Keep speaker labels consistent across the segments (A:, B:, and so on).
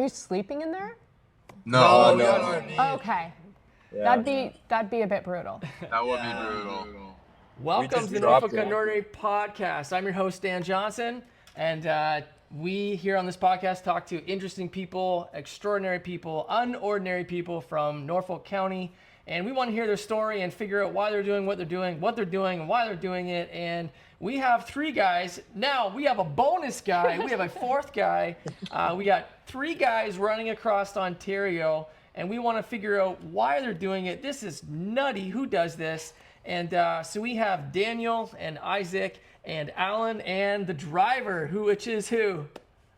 A: you sleeping in there?
B: No.
A: Okay.
C: Yeah.
A: That'd be a bit brutal.
B: That would be brutal.
D: Welcome to the Norfolk County Podcast. I'm your host, Dan Johnson, and we here on this podcast talk to interesting people, extraordinary people, unordinary people from Norfolk County, and we want to hear their story and figure out why they're doing what they're doing, and why they're doing it. And we have three guys. Now we have a bonus guy. We have a fourth guy. We got three guys running across Ontario, and we want to figure out why they're doing it. This is nutty. Who does this? And so we have Daniel and Isaac and Alan and the driver, which is who?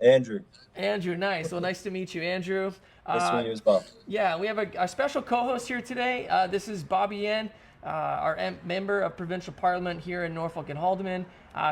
C: Andrew.
D: Andrew, nice. Well, nice to meet you, Andrew.
C: Nice to meet you as well.
D: Yeah, we have a special co-host here today. This is Bobby Yen, our member of Provincial Parliament here in Norfolk and Haldeman.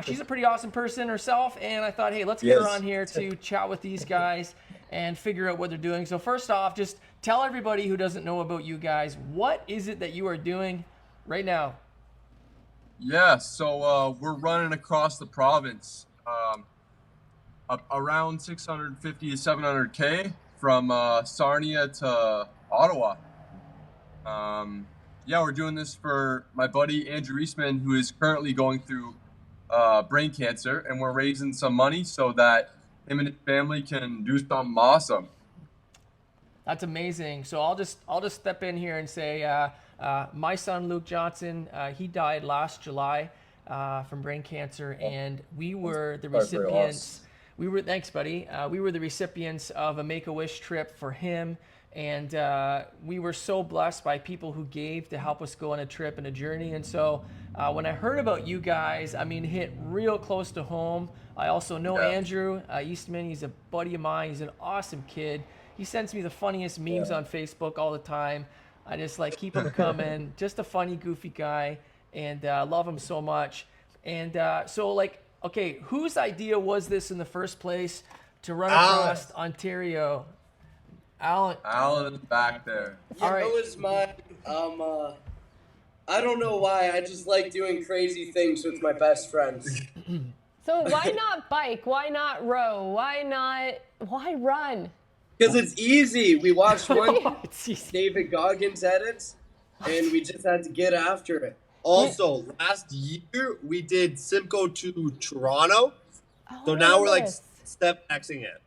D: She's a pretty awesome person herself, and I thought, hey, let's get her on here to chat with these guys and figure out what they're doing. So first off, just tell everybody who doesn't know about you guys, what is it that you are doing right now?
B: Yeah, so we're running across the province, around 650 to 700K from Sarnia to Ottawa. Yeah, we're doing this for my buddy Andrew Eastman, who is currently going through brain cancer, and we're raising some money so that him and his family can do something awesome.
D: That's amazing. So I'll just step in here and say, my son Luke Johnson, he died last July from brain cancer, and we were the recipients. Thanks, buddy. We were the recipients of a Make-A-Wish trip for him, and we were so blessed by people who gave to help us go on a trip and a journey. And so when I heard about you guys, I mean, hit real close to home. I also know Andrew Eastman. He's a buddy of mine. He's an awesome kid. He sends me the funniest memes on Facebook all the time. I just keep him coming. Just a funny, goofy guy, and love him so much. And okay, whose idea was this in the first place to run across Ontario?
B: Alan is back there.
E: Yeah, it was mine. I don't know why. I just like doing crazy things with my best friends.
A: So why not bike? Why not row? Why run?
E: Because it's easy. We watched one David Goggins edits, and we just had to get after it.
F: Also, last year we did Simcoe to Toronto, so now we're step maxing it.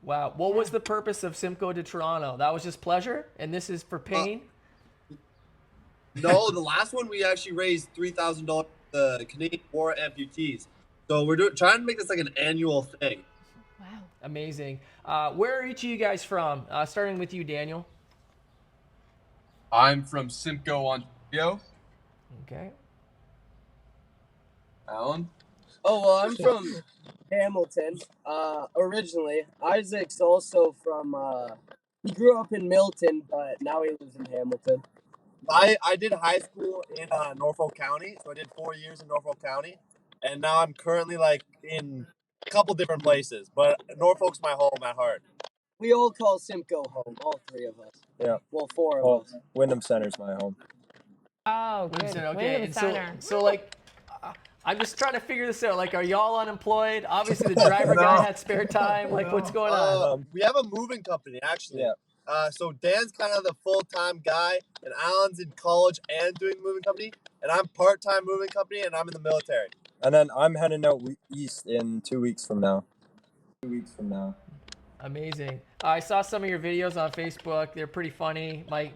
D: Wow. What was the purpose of Simcoe to Toronto? That was just pleasure, and this is for pain?
F: No, the last one we actually raised $3,000 for the Canadian War amputees. So we're trying to make this like an annual thing.
A: Wow.
D: Amazing. Where are each of you guys from? Starting with you, Daniel.
B: I'm from Simcoe, Ontario.
D: Okay.
B: Alan?
E: Oh, well, I'm from Hamilton, originally. Isaac's also from, he grew up in Milton, but now he lives in Hamilton.
F: I did high school in Norfolk County, so I did 4 years in Norfolk County, and now I'm currently in a couple different places, but Norfolk's my home at heart.
E: We all call Simcoe home, all three of us.
C: Yeah.
E: Well, four of us.
C: Wyndham Center's my home.
A: Oh, good.
D: Center, okay.
A: Wyndham
D: And
A: Center.
D: so I'm just trying to figure this out. Are y'all unemployed? Obviously, the driver guy had spare time. What's going on?
F: We have a moving company, actually. Yeah. So Dan's kind of the full-time guy, and Alan's in college and doing moving company, and I'm part-time moving company, and I'm in the military.
C: And then I'm heading out east in 2 weeks from now.
D: Amazing. I saw some of your videos on Facebook. They're pretty funny. My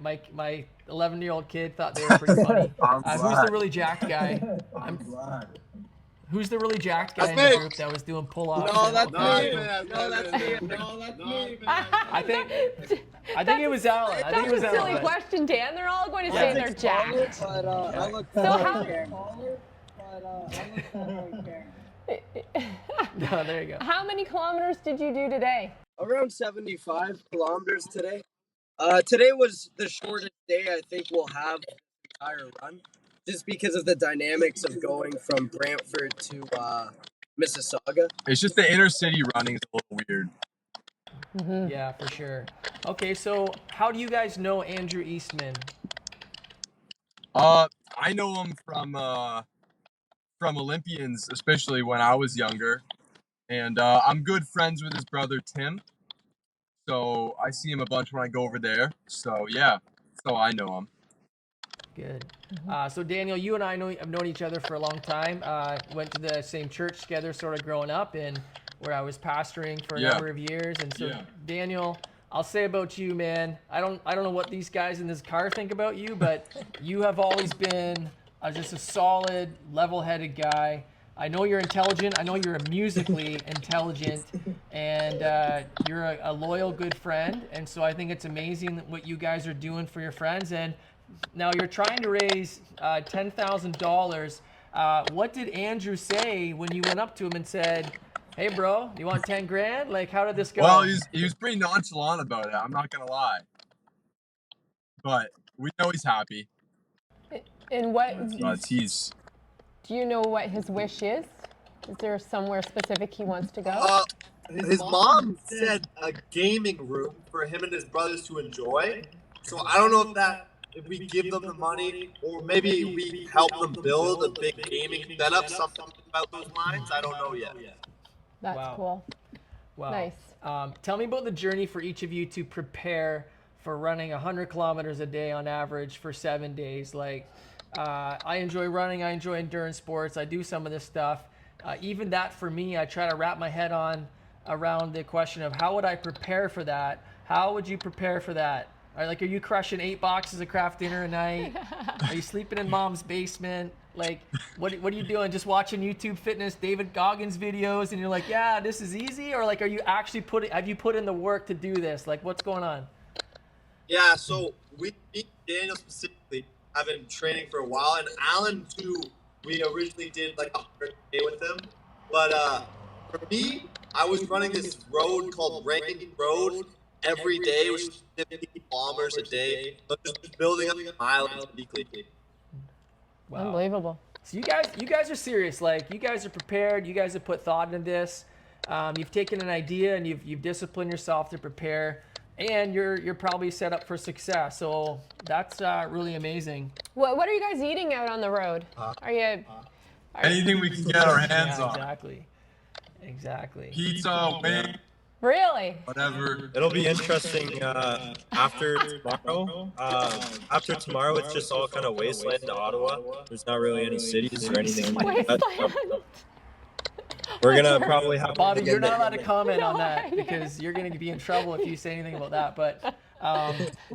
D: 11-year-old kid thought they were pretty funny. Who's the really jacked guy? Who's the really jacked guy in the group that was doing pull-ups?
E: No, that's me, man. No, that's me, man.
D: I think it was Alan. I think it was
A: That's a
D: Alan.
A: silly question, Dan. They're all going to say they're jacked.
E: But I look
A: So how?
D: No, there you go.
A: How many kilometers did you do today?
E: Around 75 kilometers today. Today was the shortest day I think we'll have the entire run, just because of the dynamics of going from Brantford to Mississauga.
B: It's just the inner city running is a little weird.
A: Mm-hmm.
D: Yeah, for sure. Okay, so how do you guys know Andrew Eastman?
B: I know him from Olympians, especially when I was younger, and I'm good friends with his brother Tim. So I see him a bunch when I go over there. So yeah, so I know him.
D: Good. So Daniel, you and I have known each other for a long time. Went to the same church together, sort of growing up, and where I was pastoring for a number of years. And so, Daniel, I'll say about you, man. I don't know what these guys in this car think about you, but you have always been just a solid, level-headed guy. I know you're intelligent. I know you're musically intelligent, and you're a loyal, good friend. And so I think it's amazing what you guys are doing for your friends. And now you're trying to raise $10,000. What did Andrew say when you went up to him and said, "Hey, bro, you want 10 grand?" Like, how did this go?
B: Well, he was pretty nonchalant about it. I'm not gonna lie, but we know he's happy.
A: And what
B: He's
A: do you know what his wish is? Is there somewhere specific he wants to go?
F: His mom said a gaming room for him and his brothers to enjoy. So I don't know if we give them the money or maybe we help them build a big gaming setup, something about those lines. I don't know yet.
A: That's cool.
D: Wow.
A: Nice.
D: Tell me about the journey for each of you to prepare for running 100 kilometers a day on average for 7 days. Like, I enjoy running. I enjoy endurance sports. I do some of this stuff. Even that for me, I try to wrap my head around the question of how would I prepare for that? How would you prepare for that? Are you crushing 8 boxes of Kraft dinner a night? Are you sleeping in mom's basement? Like, what are you doing? Just watching YouTube fitness, David Goggins videos, and you're like, yeah, this is easy? Or like, are you actually have you put in the work to do this? Like, what's going on?
F: Yeah, so me and Daniel specifically have been training for a while, and Alan too. We originally did like a 100K with him, but for me, I was running this road called Ranking Road every day, which is 50 kilometers a day. So just building up mileage weekly.
D: Wow.
A: Unbelievable.
D: So you guys are serious. Like, you guys are prepared. You guys have put thought into this. You've taken an idea and you've disciplined yourself to prepare, and you're probably set up for success. So that's really amazing.
A: What are you guys eating out on the road? Are you
B: anything we can get our hands on.
D: Exactly.
B: Pizza, wing,
A: really?
B: whatever.
C: It'll be interesting after tomorrow. After tomorrow, it's just all kind of wasteland to Ottawa. There's not really any cities or anything like that. We're gonna probably have.
D: Bobby, you're not allowed to comment on
A: No,
D: that
A: yeah.
D: because you're going to be in trouble if you say anything about that. But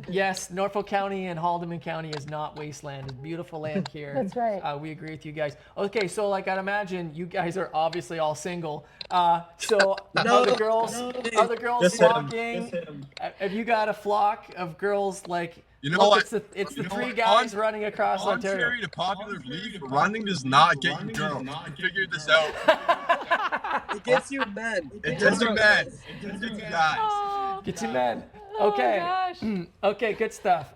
D: yes, Norfolk County and Haldeman County is not wasteland. It's beautiful land here.
A: That's right.
D: We agree with you guys. Okay, so like I'd imagine you guys are obviously all single. So are the girls flocking? Have you got a flock of girls like?
B: You know what?
D: It's the 3 guys running across Ontario.
B: Contrary to popular belief, running does not get you girls. I figured this out.
E: It gets you men.
B: It gets you men. It gets you guys.
A: Oh,
D: Get you men.
A: oh
D: Okay.
A: gosh.
D: Okay, good stuff.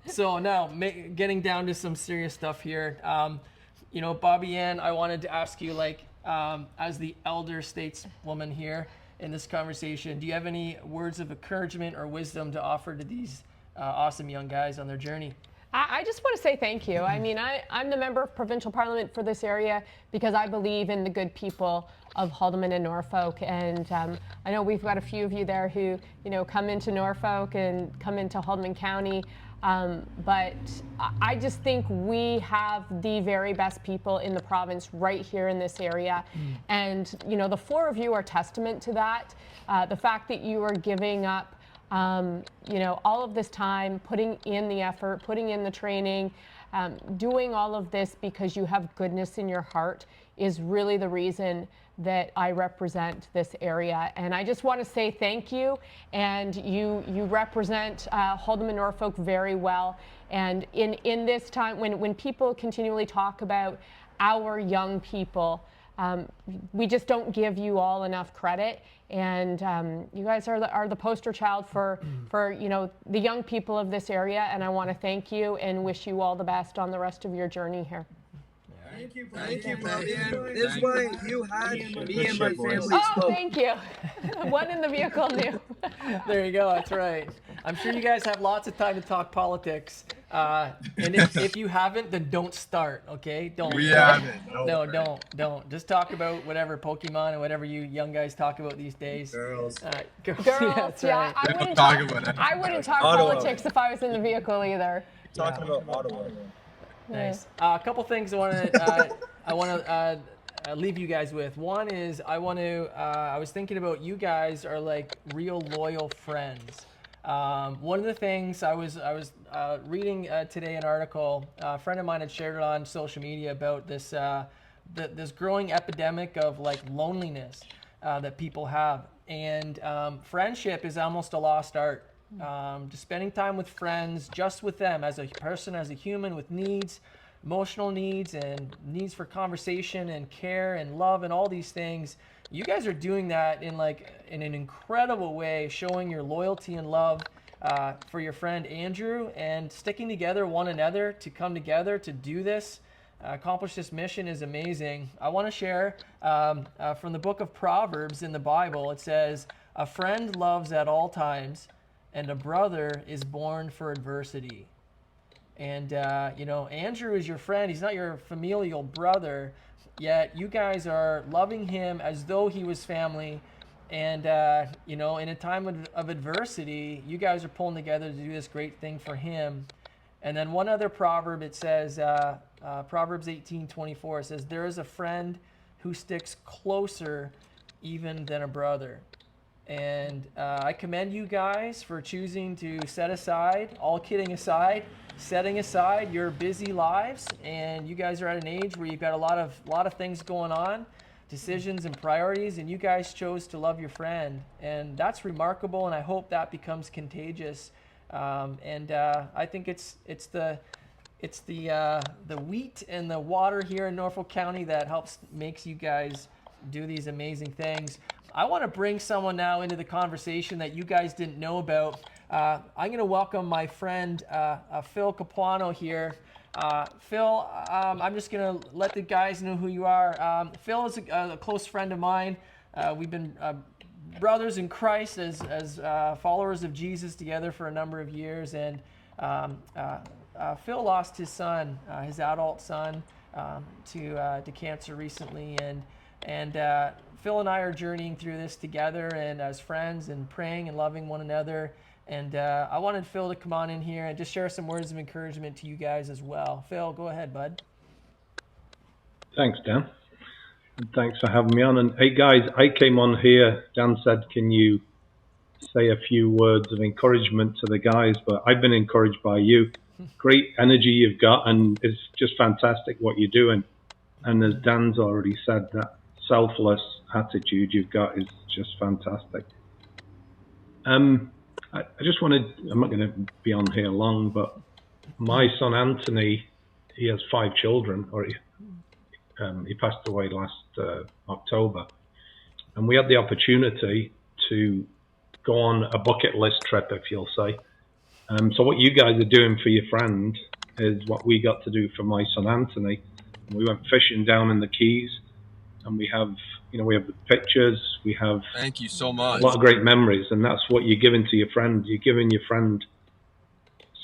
D: So now getting down to some serious stuff here. Bobby Ann, I wanted to ask you, as the elder stateswoman here in this conversation, do you have any words of encouragement or wisdom to offer to these awesome young guys on their journey?
A: I just want to say thank you. I mean, I'm the member of provincial parliament for this area because I believe in the good people of Haldeman and Norfolk. And I know we've got a few of you there who, come into Norfolk and come into Haldeman County. But I just think we have the very best people in the province right here in this area. And, the 4 of you are testament to that. The fact that you are giving up all of this time, putting in the effort, putting in the training, doing all of this because you have goodness in your heart is really the reason that I represent this area. And I just want to say thank you. And you represent Haldeman Norfolk very well. And in this time, when people continually talk about our young people, we just don't give you all enough credit, and you guys are the poster child for the young people of this area, and I want to thank you and wish you all the best on the rest of your journey here.
E: Thank you, Bobby. This is why you had me and my family
A: Oh,
E: spoke.
A: thank you. One in the vehicle knew.
D: There you go. That's right. I'm sure you guys have lots of time to talk politics. And if you haven't, then don't start. Okay, don't.
B: We haven't.
D: No, don't. Just talk about whatever Pokemon and whatever you young guys talk about these days.
C: Girls.
D: Girls,
A: Girls,
D: that's
A: yeah,
D: right.
A: I
B: Don't
A: wouldn't
B: talk
A: talk.
B: about it.
A: I wouldn't talk
C: Ottawa.
A: politics if I was in the vehicle either.
C: Talking about Ottawa.
D: Nice. A couple things I want to leave you guys with. One is I was thinking about you guys are like real loyal friends. One of the things I was reading today an article, a friend of mine had shared it on social media about this this growing epidemic of like loneliness that people have, and friendship is almost a lost art. Just spending time with friends, just with them as a person, as a human with needs, emotional needs and needs for conversation and care and love and all these things. You guys are doing that in an incredible way, showing your loyalty and love for your friend Andrew and sticking together one another to come together to do this, accomplish this mission is amazing. I want to share from the book of Proverbs in the Bible. It says, "A friend loves at all times, and a brother is born for adversity." And, Andrew is your friend. He's not your familial brother, yet you guys are loving him as though he was family. And, in a time of adversity, you guys are pulling together to do this great thing for him. And then one other proverb, it says, Proverbs 18:24, it says, "There is a friend who sticks closer even than a brother." And I commend you guys for choosing to set aside, all kidding aside, setting aside your busy lives. And you guys are at an age where you've got a lot of things going on, decisions and priorities, and you guys chose to love your friend. And that's remarkable, and I hope that becomes contagious. I think it's the wheat and the water here in Norfolk County that makes you guys do these amazing things. I want to bring someone now into the conversation that you guys didn't know about. I'm going to welcome my friend Phil Capuano here. Phil, I'm just going to let the guys know who you are. Phil is a close friend of mine. We've been brothers in Christ as followers of Jesus together for a number of years. And Phil lost his son, his adult son, to cancer recently. And Phil and I are journeying through this together and as friends and praying and loving one another. And I wanted Phil to come on in here and just share some words of encouragement to you guys as well. Phil, go ahead, bud.
G: Thanks, Dan. And thanks for having me on. And hey, guys, I came on here. Dan said, can you say a few words of encouragement to the guys? But I've been encouraged by you. Great energy you've got, and it's just fantastic what you're doing. And as Dan's already said, that selfless attitude you've got is just fantastic. I just wanted, I'm not going to be on here long, but my son Anthony, he has 5 children, or he passed away last October. And we had the opportunity to go on a bucket list trip, if you'll say. So what you guys are doing for your friend is what we got to do for my son Anthony. We went fishing down in the Keys, and we have the pictures, we have
B: Thank you so
G: a
B: much.
G: lot of great memories, and that's what you're giving to your friend. You're giving your friend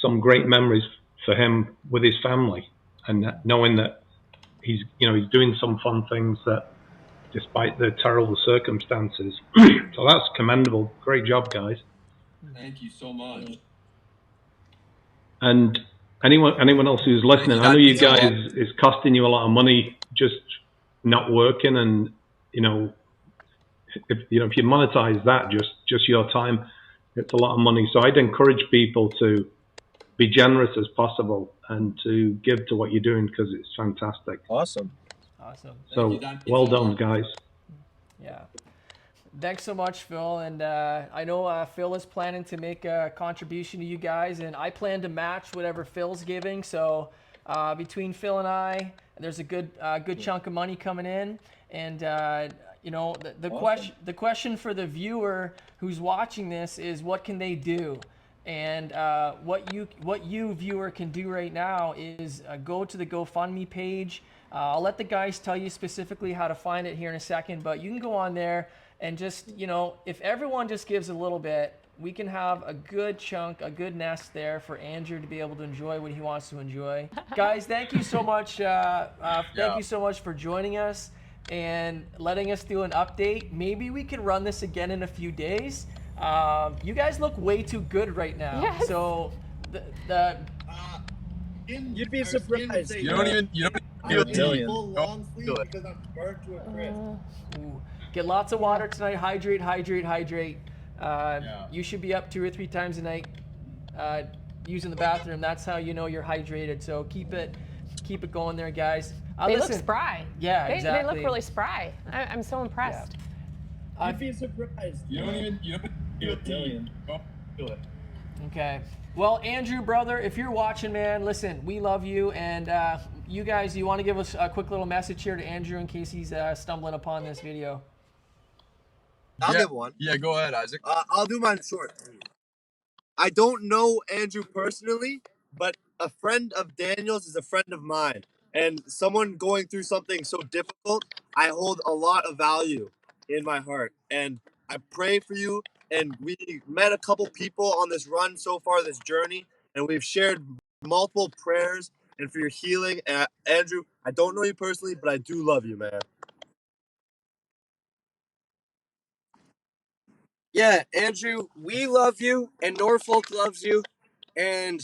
G: some great memories for him with his family, and knowing that he's doing some fun things that, despite the terrible circumstances. So that's commendable. Great job, guys.
B: Thank you so much.
G: And anyone else who's listening, I know you guys, it's costing you a lot of money just not working, and if you monetize that, just your time, it's a lot of money. So I'd encourage people to be generous as possible and to give to what you're doing, because it's fantastic.
C: Awesome.
G: So well done, guys.
D: Yeah. Thanks so much, Phil. And I know Phil is planning to make a contribution to you guys, and I plan to match whatever Phil's giving. So between Phil and I, there's a good chunk of money coming in. And awesome. The question for the viewer who's watching this is, what can they do? And what you viewer can do right now is go to the GoFundMe page. I'll let the guys tell you specifically how to find it here in a second, but you can go on there and just, if everyone just gives a little bit, we can have a good chunk, a good nest there for Andrew to be able to enjoy what he wants to enjoy. Guys, thank you so much. Thank you so much for joining us and letting us do an update. Maybe we can run this again in a few days. You guys look way too good right now.
A: Yes.
D: So
E: You'd be surprised.
B: You don't even feel
C: million.
F: Full long sleeve because I'm burnt to a crisp.
D: ooh, get lots of water tonight. Hydrate, hydrate, hydrate. You should be up 2 or 3 times a night using the bathroom. That's how you know you're hydrated. So keep it going there, guys.
A: They
D: Listen,
A: look spry.
D: Yeah,
A: They
D: exactly.
A: look really spry. I'm so impressed.
E: You'd be surprised.
B: You don't even feel
F: million.
D: Okay. Well, Andrew, brother, if you're watching, man, listen, we love you. And you guys, you want to give us a quick little message here to Andrew in case he's stumbling upon this video?
F: I'll
B: Yeah.
F: give one.
B: Yeah, go ahead, Isaac.
F: I'll do mine short. I don't know Andrew personally, but a friend of Daniel's is a friend of mine. And someone going through something so difficult, I hold a lot of value in my heart. And I pray for you. And we met a couple people on this run so far, this journey, and we've shared multiple prayers and for your healing. Andrew, I don't know you personally, but I do love you, man.
E: Yeah, Andrew, we love you, and Norfolk loves you, and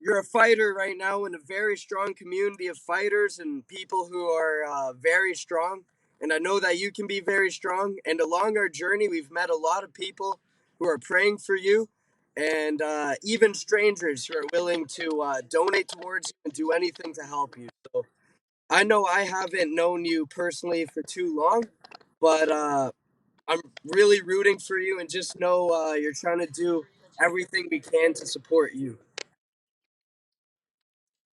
E: you're a fighter right now in a very strong community of fighters and people who are very strong. And I know that you can be very strong. And along our journey, we've met a lot of people who are praying for you, and even strangers who are willing to donate towards you and do anything to help you. So I know I haven't known you personally for too long, but I'm really rooting for you, and just know you're trying to do everything we can to support you.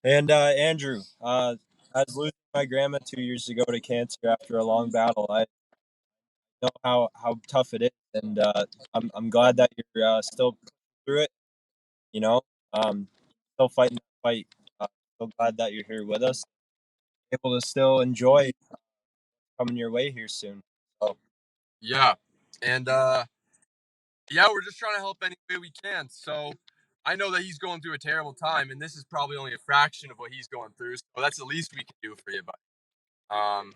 C: And Andrew, I was losing my grandma 2 years ago to cancer after a long battle. I know how tough it is, and I'm glad that you're still through it. You know, um, still fighting the fight. So glad that you're here with us, able to still enjoy coming your way here soon. So
B: Yeah. And yeah, we're just trying to help any way we can. So I know that he's going through a terrible time, and this is probably only a fraction of what he's going through. So that's the least we can do for you, buddy.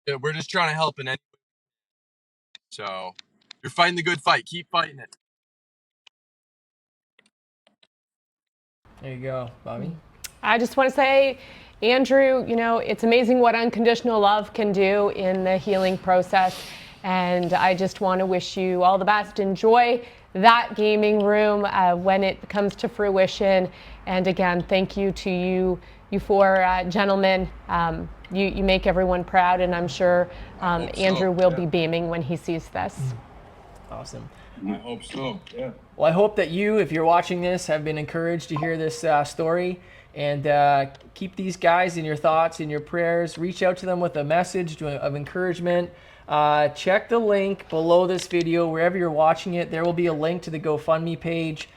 B: Yeah, we're just trying to help in any way. So you're fighting the good fight. Keep fighting it.
D: There you go, Bobby.
A: I just want to say, Andrew, it's amazing what unconditional love can do in the healing process. And I just want to wish you all the best. Enjoy that gaming room when it comes to fruition. And again, thank you to you four gentlemen. You make everyone proud, and I'm sure Andrew will be beaming when he sees this.
D: Awesome.
B: I hope so. Yeah.
D: Well, I hope that you, if you're watching this, have been encouraged to hear this story. And keep these guys in your thoughts, in your prayers. Reach out to them with a message of encouragement. Check the link below this video, wherever you're watching it. There will be a link to the GoFundMe page.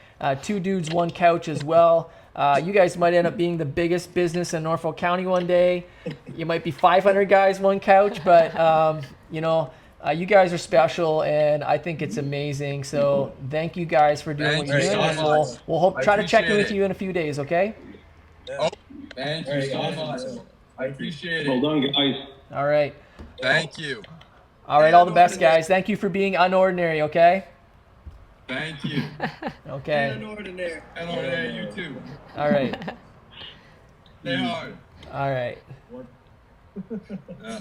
D: 2 Dudes, 1 Couch as well. You guys might end up being the biggest business in Norfolk County one day. You might be 500 guys, 1 couch, but you guys are special, and I think it's amazing. So thank you guys for doing what you're doing. And we'll try to check in with you in a few days, okay?
B: Oh, thank you so much. I appreciate
G: Well
B: it.
G: done, guys.
D: All right.
B: Thank you.
D: All right, all the best, guys. Thank you for being unordinary, okay?
B: Thank you.
D: Okay.
F: Ordinary.
B: And you too.
D: All right.
B: Stay hard.
D: All right.
B: Yeah.